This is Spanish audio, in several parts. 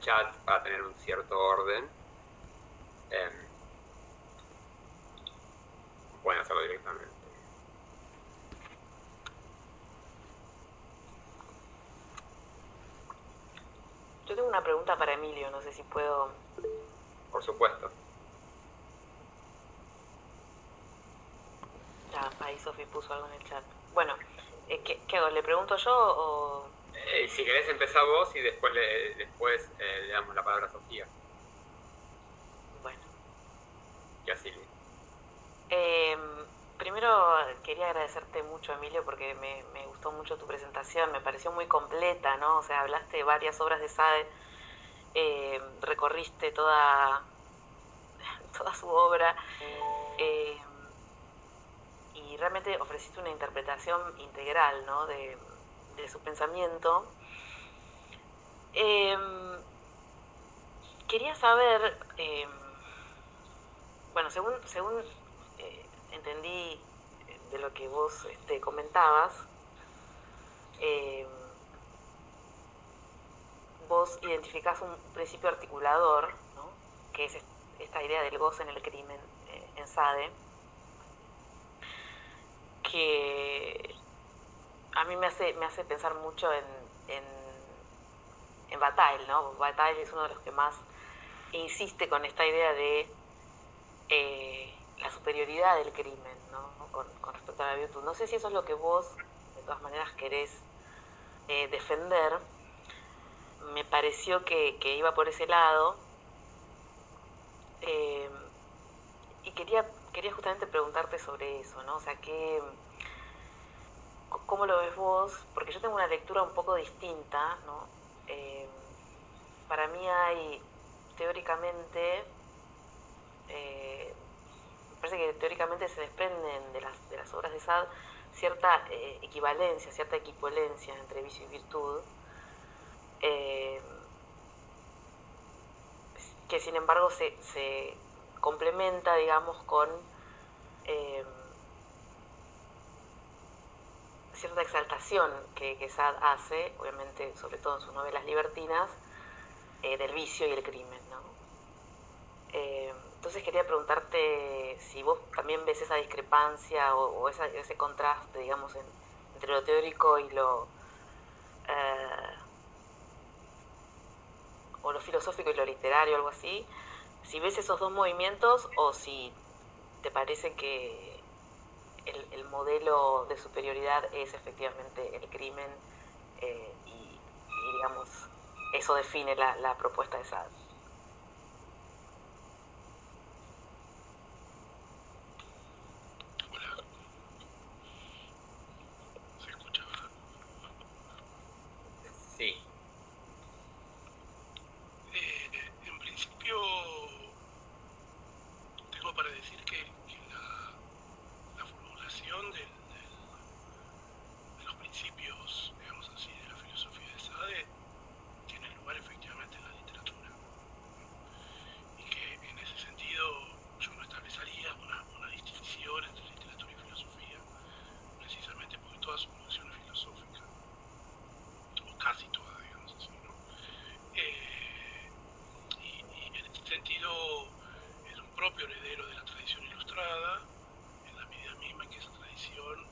chat para tener un cierto orden. Pueden hacerlo directamente. Yo tengo una pregunta para Emilio, no sé si puedo... Por supuesto. Ya, ahí Sofi puso algo en el chat. Bueno, ¿qué hago? ¿Le pregunto yo o...? Si querés empezar vos y después le damos la palabra a Sofía. Bueno. Y así. Primero quería agradecerte mucho, Emilio, porque me gustó mucho tu presentación, me pareció muy completa, ¿no? O sea, hablaste de varias obras de Sade, recorriste toda su obra, eh, y realmente ofreciste una interpretación integral, ¿no? De su pensamiento. Eh, Quería saber, bueno, según entendí de lo que vos comentabas, eh, vos identificás un principio articulador, ¿no? Que es esta idea del goce en el crimen en Sade, que a mí me hace pensar mucho en Bataille, ¿no? Bataille es uno de los que más insiste con esta idea de la superioridad del crimen, ¿no? Con respecto a la virtud. No sé si eso es lo que vos, de todas maneras, querés defender. Me pareció que iba por ese lado. Eh, y quería justamente preguntarte sobre eso, ¿no? O sea, ¿cómo lo ves vos? Porque yo tengo una lectura un poco distinta, ¿no? Eh, para mí hay, teóricamente, me parece que teóricamente se desprenden de las obras de Sade cierta equivalencia, cierta equipolencia entre vicio y virtud, eh, que sin embargo se complementa, digamos, con eh, cierta exaltación que Sade hace, obviamente, sobre todo en sus novelas libertinas, del vicio y el crimen, ¿no? Entonces quería preguntarte si vos también ves esa discrepancia o ese contraste, digamos, entre lo teórico y eh, o lo filosófico y lo literario, algo así. Si ves esos dos movimientos o si te parece que el modelo de superioridad es efectivamente el crimen y digamos, eso define la propuesta de Sade. Hola, ¿se escucha, verdad? Sí. En principio, tengo para decir que la formulación de los principios, digamos así, de la filosofía de Sade tiene lugar efectivamente en la literatura. Y que en ese sentido yo no establecería una distinción entre literatura y filosofía, precisamente porque toda su producción es filosófica, o casi toda, digamos así, ¿no? Y en este sentido es un propio heredero de la tradición ilustrada, en la medida misma que esa tradición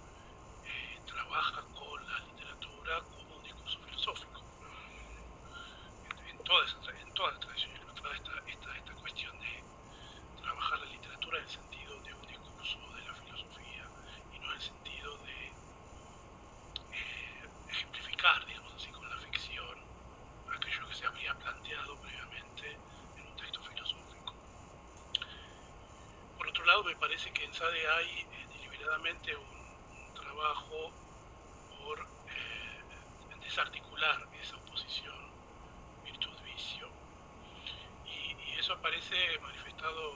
trabaja con la literatura como un discurso filosófico. En toda la tradición ilustrada está esta cuestión de trabajar la literatura en el sentido de un discurso de la filosofía y no en el sentido de ejemplificar, digamos así, con la ficción aquello que se habría planteado previamente en un texto filosófico. Por otro lado, me parece que en Sade hay deliberadamente un trabajo por desarticular esa oposición virtud-vicio. Y eso aparece manifestado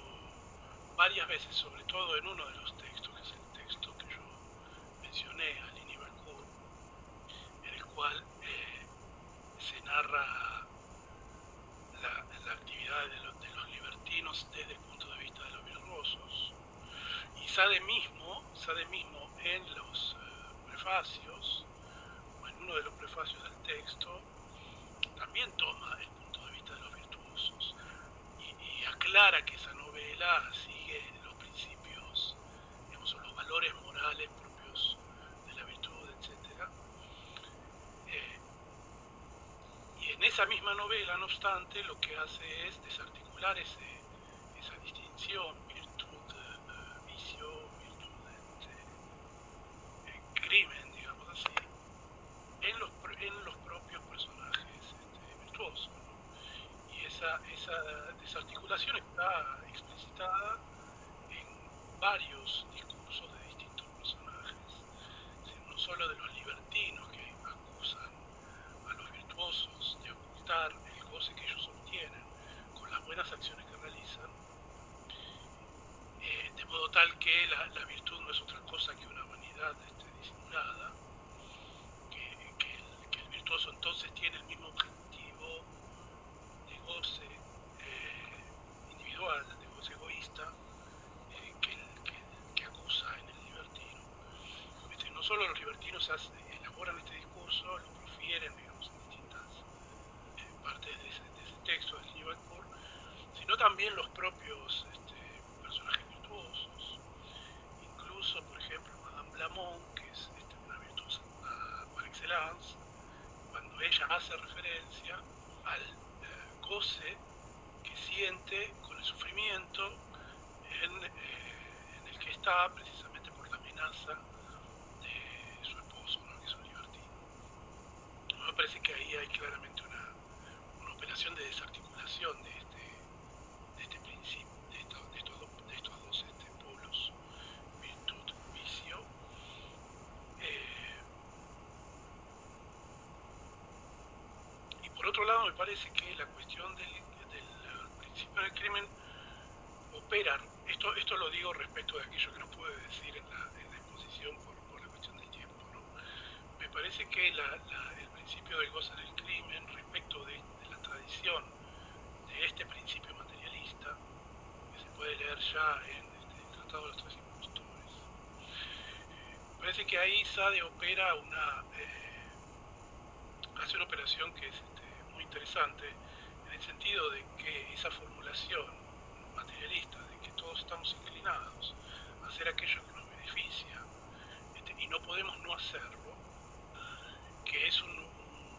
varias veces, sobre todo en uno de los textos, que es el texto que yo mencioné, Aline Bercourt, en el cual se narra la actividad de los libertinos desde el punto de vista de los virtuosos. Y Sade mismo en los prefacios, o en uno de los prefacios del texto, también toma el punto de vista de los clara que esa novela sigue los principios, digamos, o los valores morales propios de la virtud, etc. Y en esa misma novela, no obstante, lo que hace es desarticular esa distinción, virtud, vicio, virtud, crimen, digamos así, en los propios personajes virtuosos, ¿no? Y esa desarticulación está explicitada en varios discursos de distintos personajes, no solo de los libertinos que acusan a los virtuosos de ocultar el goce que ellos obtienen con las buenas acciones que realizan, de modo tal que la virtud no es otra cosa que una vanidad disimulada, que el virtuoso entonces tiene el mismo objetivo de goce individual, de goce egoísta, que acusa en el libertino. No solo los libertinos elaboran este discurso, lo profieren, digamos, en distintas partes de ese texto del Liverpool, sino también los propios personajes virtuosos. Incluso, por ejemplo, Madame Lamont, que es una virtuosa par excellence, cuando ella hace referencia al goce que siente con el sufrimiento en el que está, precisamente por la amenaza de su esposo, ¿no?, que es un libertino. Me parece que ahí hay claramente una operación de desarticulación de este principio, de estos dos polos, virtud, vicio. Y por otro lado, me parece que la cuestión del principio del crimen opera, esto lo digo respecto de aquello que no puede decir en la exposición por la cuestión del tiempo, ¿no? Me parece que el principio del goce del crimen, respecto de la tradición de este principio materialista, que se puede leer ya en el Tratado de los Tres Impostores, me parece que ahí Sade opera hace una operación que es muy interesante, en el sentido de que esa formulación materialista de que todos estamos inclinados a hacer aquello que nos beneficia, y no podemos no hacerlo, que es un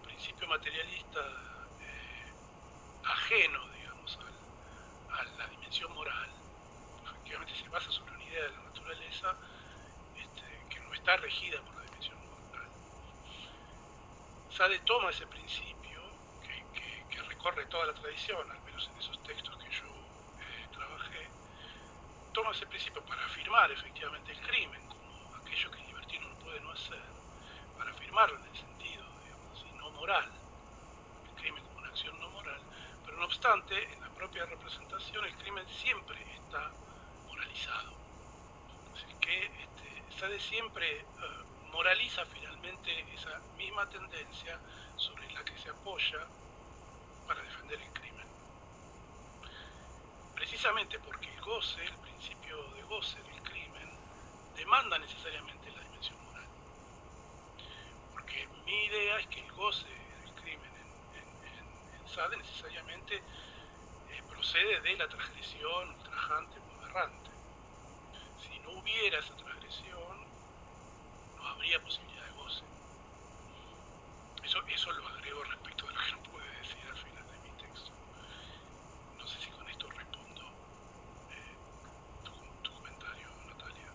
principio materialista ajeno, digamos, a la dimensión moral. Efectivamente se basa sobre una idea de la naturaleza que no está regida por la dimensión moral. Sade toma ese principio que recorre toda la tradición, al menos en esos textos que yo trabajé, toma ese principio para afirmar efectivamente el crimen como aquello que el libertino no puede no hacer, para afirmarlo en el sentido, digamos así, no moral, el crimen como una acción no moral, pero no obstante, en la propia representación el crimen siempre está moralizado. Es decir, que Sade siempre moraliza finalmente esa misma tendencia sobre la que se apoya para defender el crimen. Precisamente porque el goce, el principio de goce del crimen, demanda necesariamente la dimensión moral. Porque mi idea es que el goce del crimen en Sade necesariamente procede de la transgresión ultrajante o aberrante. Si no hubiera esa transgresión, no habría posibilidad de goce. Eso lo agrego respecto de lo que no pude decir al final de mi texto. No sé si con esto respondo tu comentario, Natalia.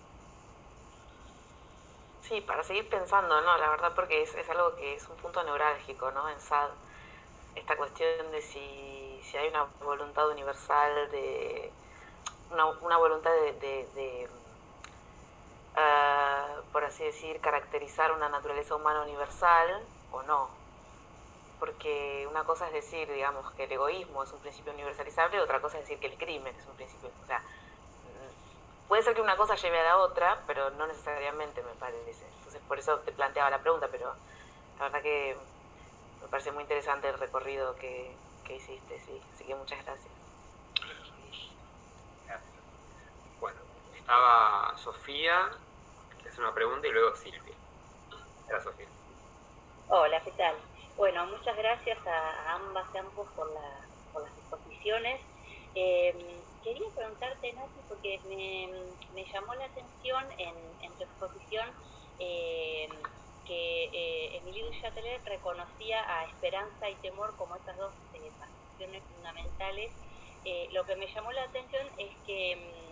Sí, para seguir pensando, ¿no? La verdad, porque es algo que es un punto neurálgico, ¿no? En Sade, esta cuestión de si hay una voluntad universal, una voluntad de por así decir, caracterizar una naturaleza humana universal o no. Porque una cosa es decir, digamos, que el egoísmo es un principio universalizable, otra cosa es decir que el crimen es un principio. O sea, puede ser que una cosa lleve a la otra, pero no necesariamente, me parece. Entonces, por eso te planteaba la pregunta, pero la verdad que me parece muy interesante el recorrido que hiciste, sí. Así que muchas gracias. Gracias. Bueno, estaba Sofía, que hace una pregunta, y luego Silvia. Era Sofía. Hola, ¿qué tal? Bueno, muchas gracias a ambas y ambos por las exposiciones. Quería preguntarte, Nati, porque me llamó la atención en tu exposición que Émile du Châtelet reconocía a esperanza y temor como estas dos pasiones fundamentales. Lo que me llamó la atención es que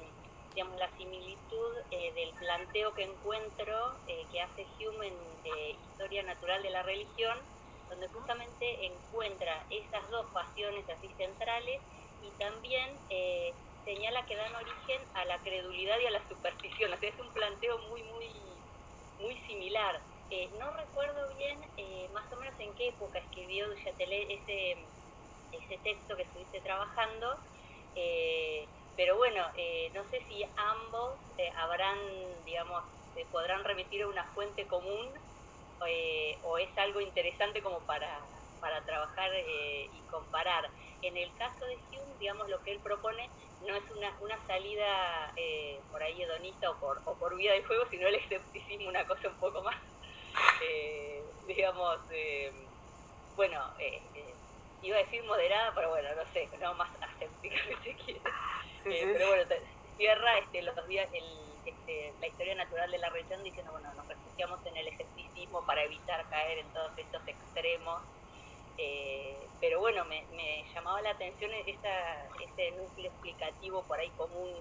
digamos, la similitud del planteo que encuentro que hace Hume en Historia Natural de la Religión, donde justamente encuentra esas dos pasiones así centrales y también señala que dan origen a la credulidad y a la superstición. O sea, es un planteo muy similar. No recuerdo bien más o menos en qué época escribió du Châtelet ese texto que estuviste trabajando, pero bueno, no sé si ambos habrán, digamos, podrán remitir a una fuente común o es algo interesante como para trabajar y comparar. En el caso de Hume, digamos, lo que él propone no es una salida por ahí hedonista o por vía de fuego, sino el escepticismo, una cosa un poco más, digamos, bueno, iba a decir moderada, pero bueno, no sé, no más aséptica si se quiere. Pero bueno, cierra los días la historia natural de la religión diciendo, bueno, nos refugiamos en el escepticismo para evitar caer en todos estos extremos. Pero bueno, me llamaba la atención ese núcleo explicativo por ahí común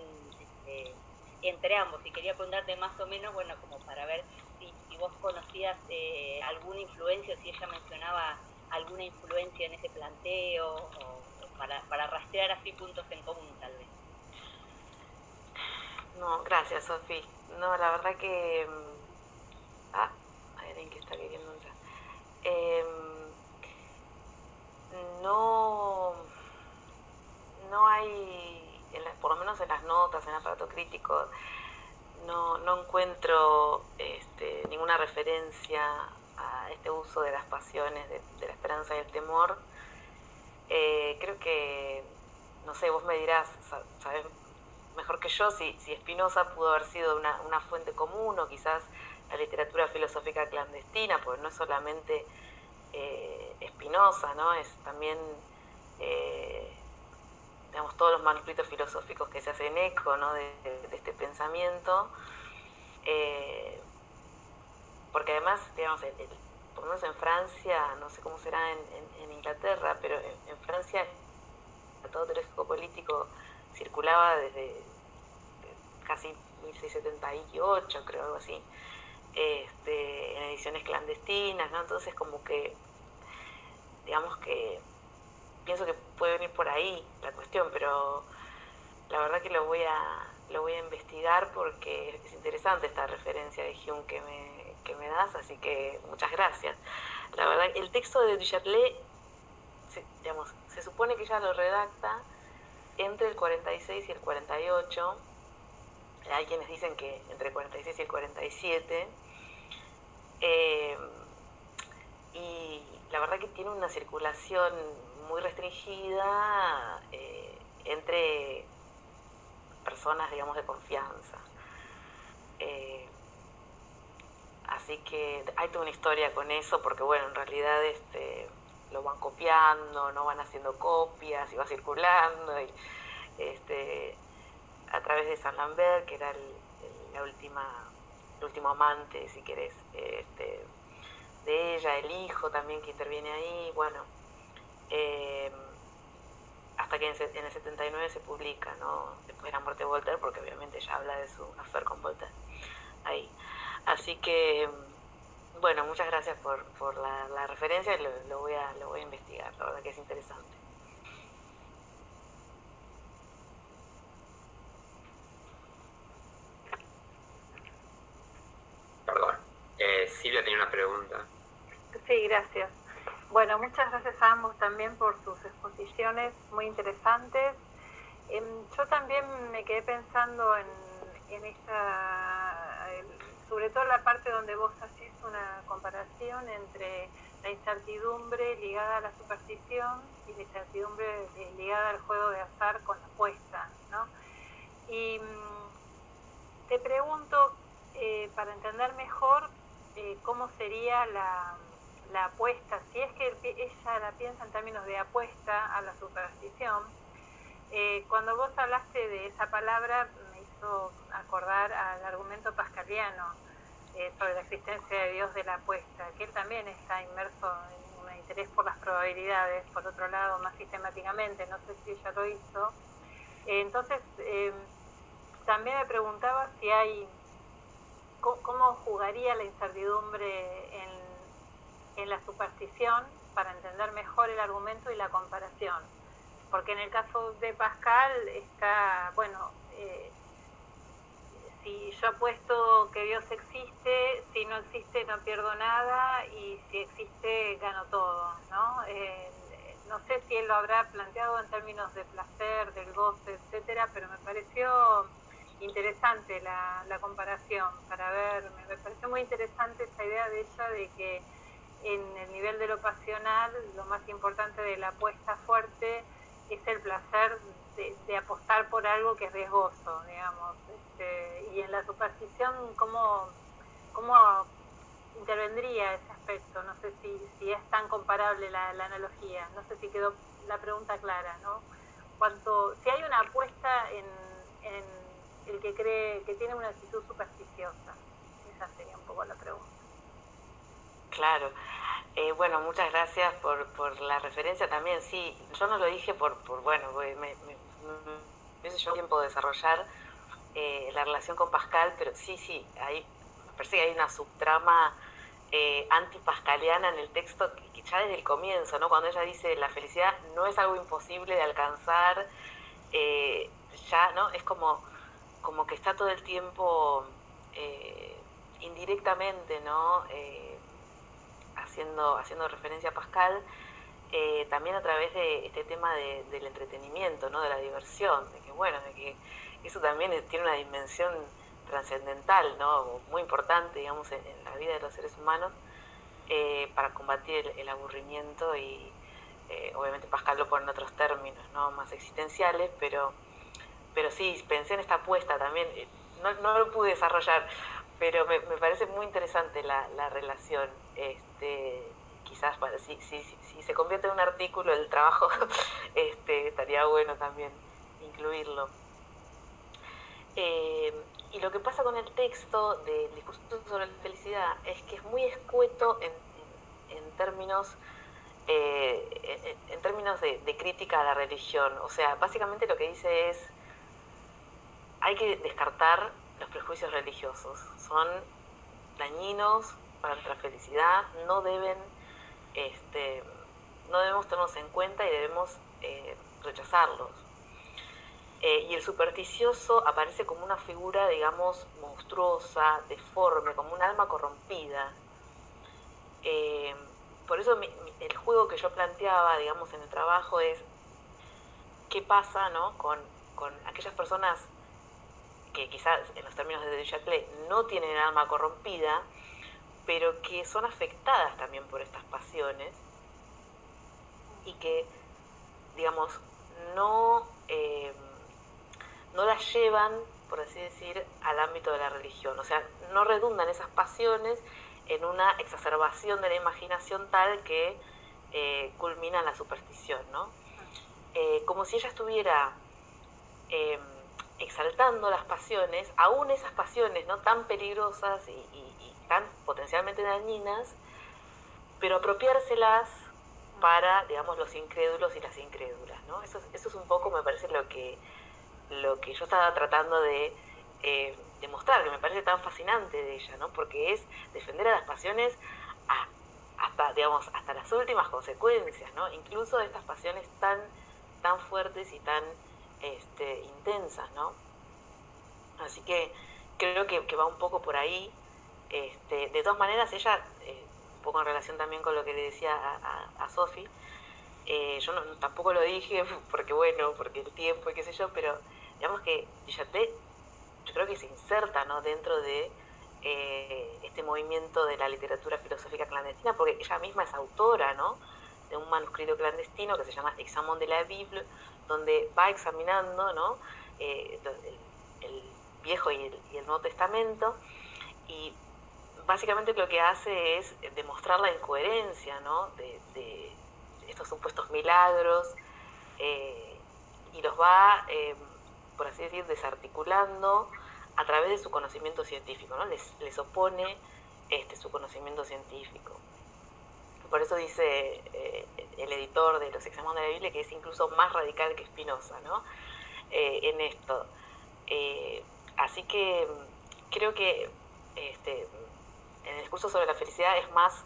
entre ambos, y quería preguntarte más o menos, bueno, como para ver si vos conocías alguna influencia, o si ella mencionaba alguna influencia en ese planteo, o para rastrear así puntos en común tal vez. No, gracias, Sofi. No, la verdad que... hay alguien que está queriendo entrar. No hay, por lo menos en las notas, en el aparato crítico, no encuentro ninguna referencia a este uso de las pasiones, de la esperanza y el temor. Creo que, no sé, vos me dirás, sabés mejor que yo si Spinoza pudo haber sido una fuente común, o quizás la literatura filosófica clandestina, porque no es solamente Spinoza, ¿no? Es también digamos, todos los manuscritos filosóficos que se hacen eco, ¿no? de este pensamiento, porque además, digamos, por lo menos en Francia, no sé cómo será en Inglaterra, pero en Francia el tratado teológico político circulaba desde casi 1678, creo, algo así, en ediciones clandestinas, ¿no? Entonces como que, digamos que pienso que puede venir por ahí la cuestión, pero la verdad que lo voy a investigar, porque es interesante esta referencia de Hume que me das, así que muchas gracias. La verdad, el texto de du Châtelet, digamos, se supone que ella lo redacta entre el 46 y el 48. Hay quienes dicen que entre el 46 y el 47. Y la verdad que tiene una circulación muy restringida entre personas, digamos, de confianza. Así que hay toda una historia con eso, porque bueno, en realidad lo van copiando, no van haciendo copias y va circulando, y a través de Saint Lambert, que era el último amante, si querés, de ella, el hijo también que interviene ahí, bueno, hasta que en el 79 se publica, ¿no? Después de la muerte de Voltaire, porque obviamente ella habla de su affair con Voltaire ahí. Así que, bueno, muchas gracias por la referencia, y lo voy a investigar, la verdad que es interesante. Perdón, Silvia tenía una pregunta. Sí, gracias. Bueno, muchas gracias a ambos también por sus exposiciones muy interesantes. Yo también me quedé pensando en sobre todo la parte donde vos haces una comparación entre la incertidumbre ligada a la superstición y la incertidumbre ligada al juego de azar con la apuesta, ¿no? Y te pregunto, para entender mejor cómo sería la apuesta, si es que ella la piensa en términos de apuesta a la superstición, Cuando vos hablaste de esa palabra me hizo acordar al argumento pascaliano sobre la existencia de Dios de la apuesta, que él también está inmerso en un interés por las probabilidades, por otro lado más sistemáticamente, no sé si ella lo hizo. Entonces también me preguntaba si hay, cómo jugaría la incertidumbre en la superstición para entender mejor el argumento y la comparación. Porque en el caso de Pascal está, bueno, si yo apuesto que Dios existe, si no existe no pierdo nada y si existe gano todo, ¿no? No sé si él lo habrá planteado en términos de placer, del goce, etcétera, pero me pareció interesante la comparación para ver, me pareció muy interesante esa idea de ella de que en el nivel de lo pasional lo más importante de la apuesta fuerte es el placer de apostar por algo que es riesgoso, digamos, y en la superstición cómo intervendría ese aspecto. No sé si es tan comparable la analogía, no sé si quedó la pregunta clara, ¿no? Si hay una apuesta en el que cree que tiene una actitud supersticiosa, esa sería un poco la pregunta. Claro. Bueno, muchas gracias por la referencia también. Sí, yo no lo dije bueno, me yo tiempo de desarrollar la relación con Pascal, pero sí, me parece que hay una subtrama antipascaliana en el texto que ya desde el comienzo, ¿no? Cuando ella dice la felicidad no es algo imposible de alcanzar, ya, ¿no? Es como que está todo el tiempo indirectamente, ¿no? Haciendo referencia a Pascal, también a través de este tema del entretenimiento, ¿no? De la diversión, de que eso también tiene una dimensión trascendental, ¿no? Muy importante, digamos, en la vida de los seres humanos, para combatir el aburrimiento y obviamente Pascal lo pone en otros términos, ¿no? Más existenciales, pero sí, pensé en esta apuesta también, no lo pude desarrollar, pero me parece muy interesante la relación. Quizás si se convierte en un artículo el trabajo, estaría bueno también incluirlo. Y lo que pasa con el texto del discurso sobre la felicidad es que es muy escueto en términos de crítica a la religión. O sea, básicamente lo que dice es hay que descartar los prejuicios religiosos, son dañinos para nuestra felicidad, no debemos tenerlos en cuenta y debemos rechazarlos. Y el supersticioso aparece como una figura, digamos, monstruosa, deforme, como un alma corrompida. Por eso el juego que yo planteaba, digamos, en el trabajo es qué pasa, ¿no? con aquellas personas que quizás en los términos de Duchâtelet no tienen alma corrompida, pero que son afectadas también por estas pasiones y que, digamos, no las llevan, por así decir, al ámbito de la religión. O sea, no redundan esas pasiones en una exacerbación de la imaginación tal que culmina en la superstición, ¿no? Como si ella estuviera exaltando las pasiones, aún esas pasiones no tan peligrosas y tan potencialmente dañinas, pero apropiárselas para, digamos, los incrédulos y las incrédulas, ¿no? Eso es un poco, me parece, lo que yo estaba tratando de demostrar, que me parece tan fascinante de ella, ¿no? Porque es defender a las pasiones hasta las últimas consecuencias, ¿no? Incluso de estas pasiones tan fuertes y tan intensas, ¿no? Así que creo que va un poco por ahí. De todas maneras, ella, un poco en relación también con lo que le decía a Sofi, yo tampoco lo dije porque el tiempo y qué sé yo, pero digamos que Duchâtelet yo creo que se inserta, ¿no? Dentro de este movimiento de la literatura filosófica clandestina, porque ella misma es autora, ¿no? De un manuscrito clandestino que se llama Examen de la Bible, donde va examinando, ¿no? El Viejo y el Nuevo Testamento, y básicamente lo que hace es demostrar la incoherencia, ¿no? de estos supuestos milagros, y los va, por así decir, desarticulando a través de su conocimiento científico, ¿no? Les opone su conocimiento científico. Por eso dice el editor de Los Exámenes de la Biblia que es incluso más radical que Spinoza, ¿no? En esto. Así que creo que en el discurso sobre la felicidad es más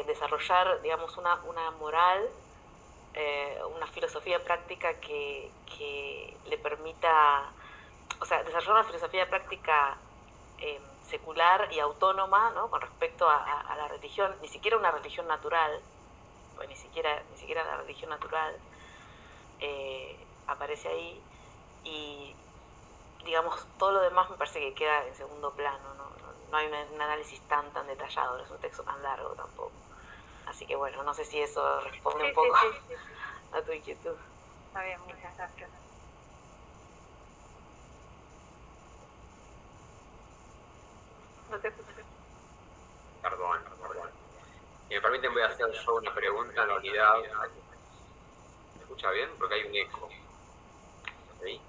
desarrollar, digamos, una moral, una filosofía práctica que le permita, o sea, desarrollar una filosofía práctica secular y autónoma, ¿no? Con respecto a la religión, ni siquiera una religión natural, pues ni siquiera la religión natural aparece ahí, y digamos todo lo demás me parece que queda en segundo plano, no hay un análisis tan detallado, no es un texto tan largo tampoco, así que bueno, no sé si eso responde un poco Sí. a tu inquietud. Está bien, muchas gracias. No te escuché. Perdón. Si me permiten, voy a hacer yo una pregunta en realidad. ¿Me escucha bien? Porque hay un eco. ¿Sí?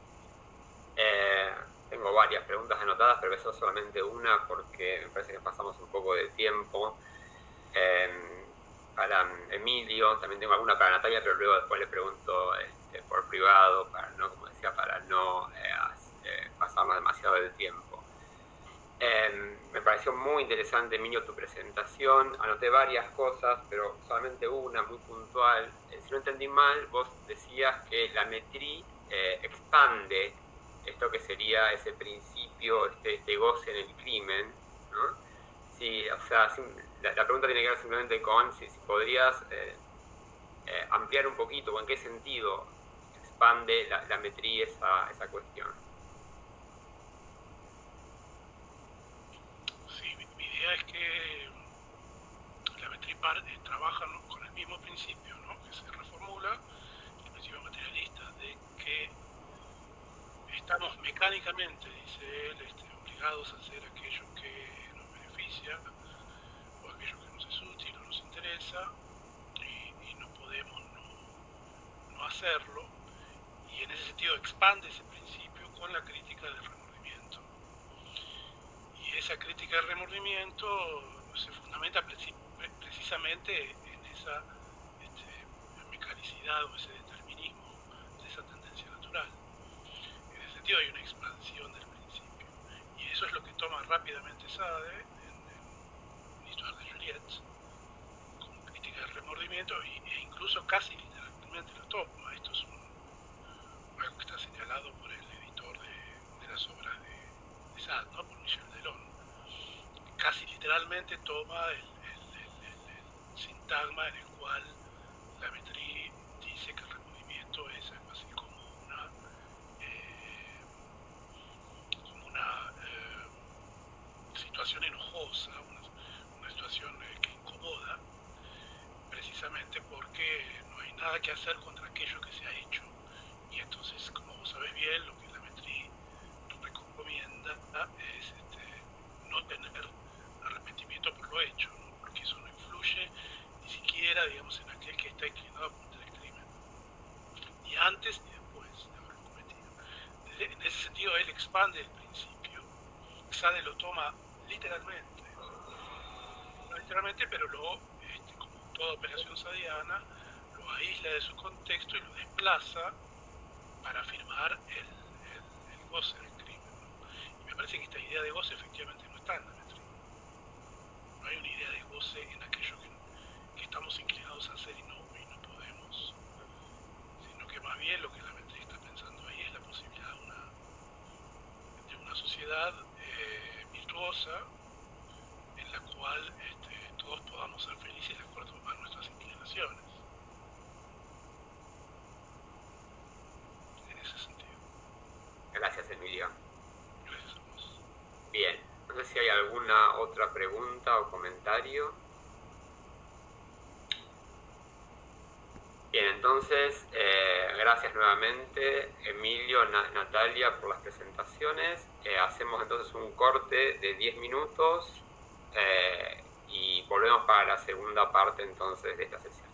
Tengo varias preguntas anotadas, pero eso es solamente una porque me parece que pasamos un poco de tiempo. Para Emilio, también tengo alguna para Natalia, pero luego después le pregunto por privado, para no, como decía, para no pasarnos demasiado del tiempo. Me pareció muy interesante, Emilio, tu presentación. Anoté varias cosas, pero solamente una muy puntual. Si no entendí mal, vos decías que la metrí expande esto que sería ese principio, este goce en el crimen, ¿no? Sí, o sea, la pregunta tiene que ver simplemente con si podrías ampliar un poquito, o en qué sentido expande la metrí esa cuestión. Sí, mi idea es que la metrí trabaja, ¿no?, con el mismo principio, ¿no?, que se reformula, el principio materialista, de que estamos mecánicamente, dice él, obligados a hacer aquello que nos beneficia o aquello que nos es útil o nos interesa, y no podemos no hacerlo, y en ese sentido expande ese principio con la crítica del remordimiento. Y esa crítica del remordimiento se fundamenta precisamente en esa mecanicidad o ese determinismo de esa tendencia natural. En ese sentido hay una expansión del principio, y eso es lo que toma rápidamente Sade en Histoire de Juliette, como crítica del remordimiento, e incluso casi literalmente lo toma. Esto es algo que está señalado por el editor de las obras de Sade, ¿no?, por Michel Delon. Casi literalmente toma el sintagma en el cual la metrí dice que el remordimiento es algo así como una situación enojosa, una situación que incomoda, precisamente porque no hay nada que hacer contra aquello que se ha hecho. Y entonces, como vos sabés bien, lo que la metrí recomienda es no tener arrepentimiento por lo hecho, ¿no?, porque eso no influye ni siquiera, digamos, en aquel que está inclinado a cometer el crimen, ni antes ni después de haberlo cometido. En ese sentido, él expande el principio. Sade lo toma literalmente, no literalmente, pero como toda operación sadiana, lo aísla de su contexto y lo desplaza para afirmar el goce del crimen, ¿no? Y me parece que esta idea de goce efectivamente no está en la metrí. No hay una idea de goce en aquello que estamos inclinados a hacer y no podemos, sino que más bien lo que la metrí está pensando ahí es la posibilidad de una sociedad virtuosa en la cual todos podamos ser felices de acuerdo a nuestras inclinaciones. En ese sentido. Gracias, Emilio. Gracias a vos. Bien, no sé si hay alguna otra pregunta o comentario. Bien, entonces, gracias nuevamente, Emilio, Natalia, por las presentaciones. Hacemos entonces un corte de 10 minutos y volvemos para la segunda parte entonces de esta sesión.